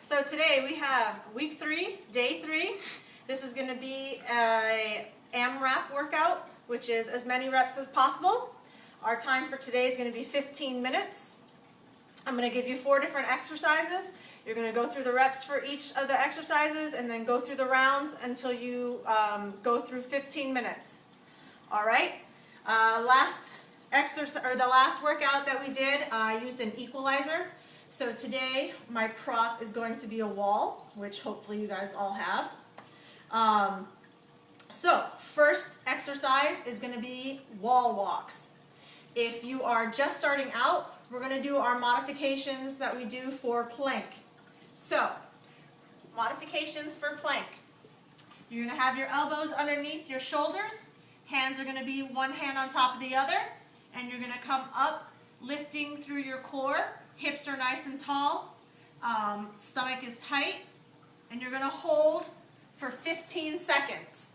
So today we have week 3, day 3. This is going to be a AMRAP workout, which is as many reps as possible. Our time for today is going to be 15 minutes. I'm going to give you 4 different exercises. You're going to go through the reps for each of the exercises and then go through the rounds until you go through 15 minutes. All right? The last workout that we did, I used an equalizer. So today my prop is going to be a wall, which hopefully you guys all have. So first exercise is going to be wall walks. If you are just starting out, we're going to do our modifications that we do for plank. So, modifications for plank. You're going to have your elbows underneath your shoulders. Hands are going to be one hand on top of the other. And you're going to come up, lifting through your core. Hips are nice and tall. Stomach is tight. And you're going to hold for 15 seconds.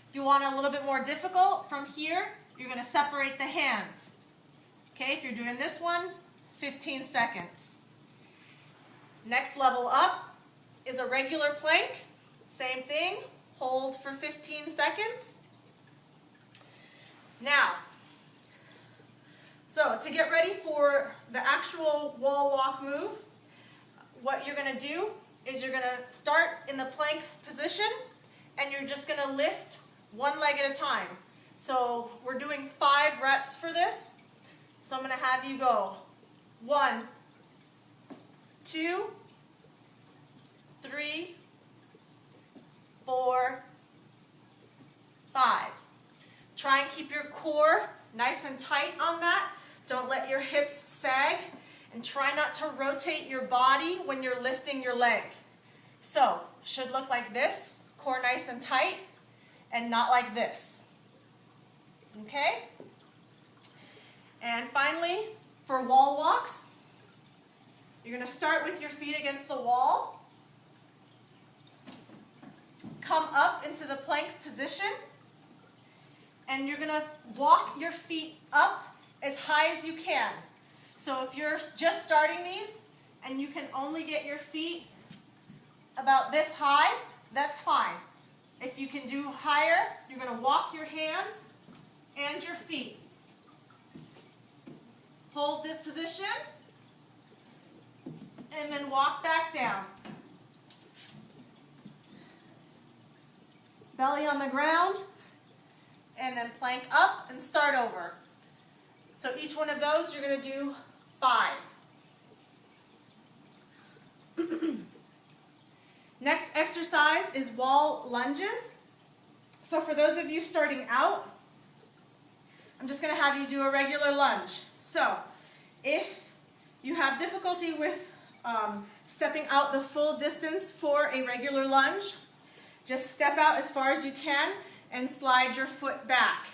If you want it a little bit more difficult, from here, you're going to separate the hands. Okay, if you're doing this one, 15 seconds. Next level up is a regular plank. Same thing, hold for 15 seconds. Now, so to get ready for the actual wall walk move, what you're going to do is you're going to start in the plank position and you're just going to lift one leg at a time. So we're doing 5 reps for this. So I'm going to have you go 1, 2, 3, 4, 5. Try and keep your core nice and tight on that. Don't let your hips sag. And try not to rotate your body when you're lifting your leg. So, should look like this, core nice and tight, and not like this. Okay? And finally, for wall walks, you're going to start with your feet against the wall. Come up into the plank position. And you're going to walk your feet up as high as you can. So if you're just starting these and you can only get your feet about this high, that's fine. If you can do higher, you're going to walk your hands and your feet. Hold this position, and then walk back down. Belly on the ground, and then plank up and start over. So each one of those you're going to do 5. Next exercise is wall lunges. So for those of you starting out, I'm just going to have you do a regular lunge. So, if you have difficulty with stepping out the full distance for a regular lunge, just step out as far as you can and slide your foot back.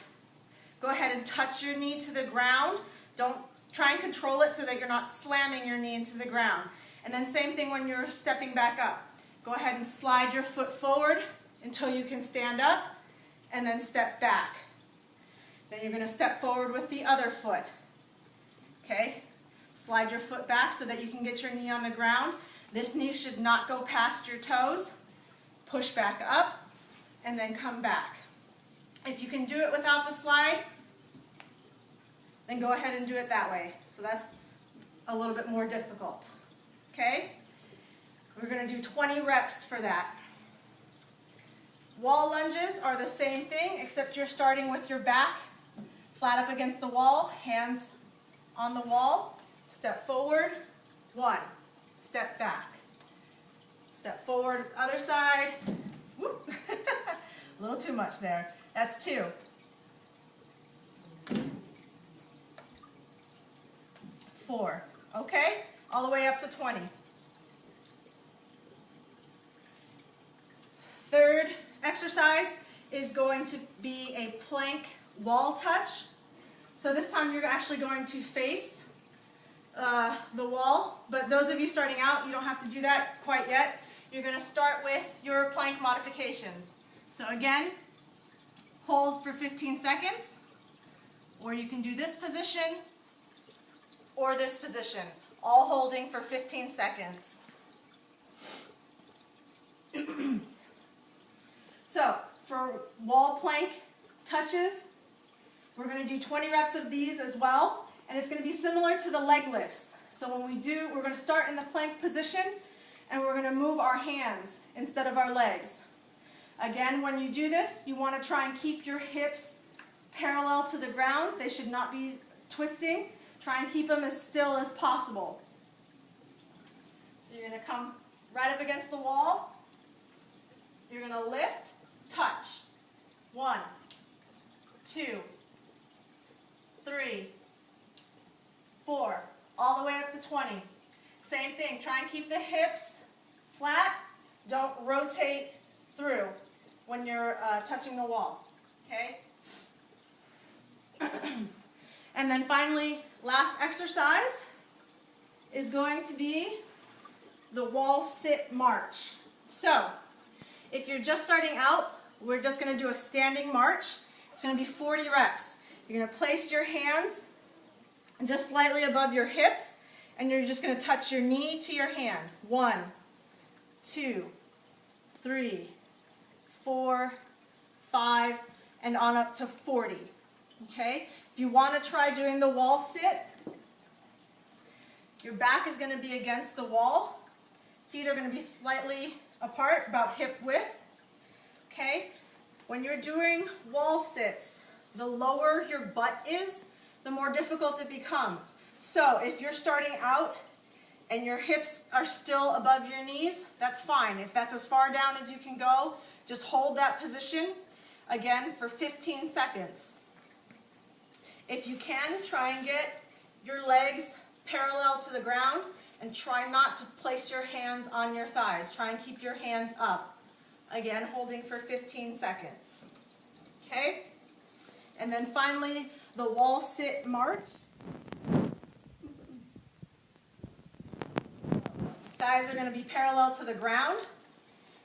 Go ahead and touch your knee to the ground. Don't try and control it so that you're not slamming your knee into the ground. And then same thing when you're stepping back up. Go ahead and slide your foot forward until you can stand up, and then step back. Then you're going to step forward with the other foot. Okay? Slide your foot back so that you can get your knee on the ground. This knee should not go past your toes. Push back up, and then come back. If you can do it without the slide, then go ahead and do it that way. So that's a little bit more difficult. Okay? We're going to do 20 reps for that. Wall lunges are the same thing, except you're starting with your back flat up against the wall, hands on the wall. Step forward, 1. Step back. Step forward, other side. Whoop. A little too much there. That's 2. 4. Okay? All the way up to 20. Third exercise is going to be a plank wall touch. So this time you're actually going to face the wall, but those of you starting out, you don't have to do that quite yet. You're going to start with your plank modifications. So again, hold for 15 seconds, or you can do this position or this position, all holding for 15 seconds. So for wall plank touches, we're going to do 20 reps of these as well, and it's going to be similar to the leg lifts. So when we do, we're going to start in the plank position, and we're going to move our hands instead of our legs. Again, when you do this, you want to try and keep your hips parallel to the ground. They should not be twisting. Try and keep them as still as possible. So you're going to come right up against the wall. You're going to lift, touch. 1, 2, 3, 4, all the way up to 20. Same thing, try and keep the hips flat. Don't rotate through when you're touching the wall, okay? And then finally, last exercise is going to be the wall sit march. So, if you're just starting out, we're just going to do a standing march. It's going to be 40 reps. You're going to place your hands just slightly above your hips, and you're just going to touch your knee to your hand. 1, 2, 3, 4, 5, and on up to 40. Okay? If you want to try doing the wall sit, your back is going to be against the wall. Feet are going to be slightly apart, about hip width. Okay? When you're doing wall sits, the lower your butt is, the more difficult it becomes. So if you're starting out and your hips are still above your knees, that's fine. If that's as far down as you can go, just hold that position, again, for 15 seconds. If you can, try and get your legs parallel to the ground and try not to place your hands on your thighs. Try and keep your hands up. Again, holding for 15 seconds. Okay? And then finally, the wall sit march. Thighs are going to be parallel to the ground,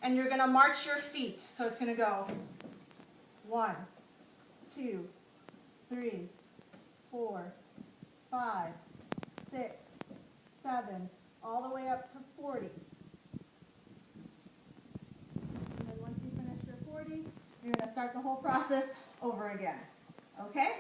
and you're going to march your feet. So it's going to go 1, 2, 3, 4, 5, 6, 7, all the way up to 40. And then once you finish your 40, you're going to start the whole process over again. Okay?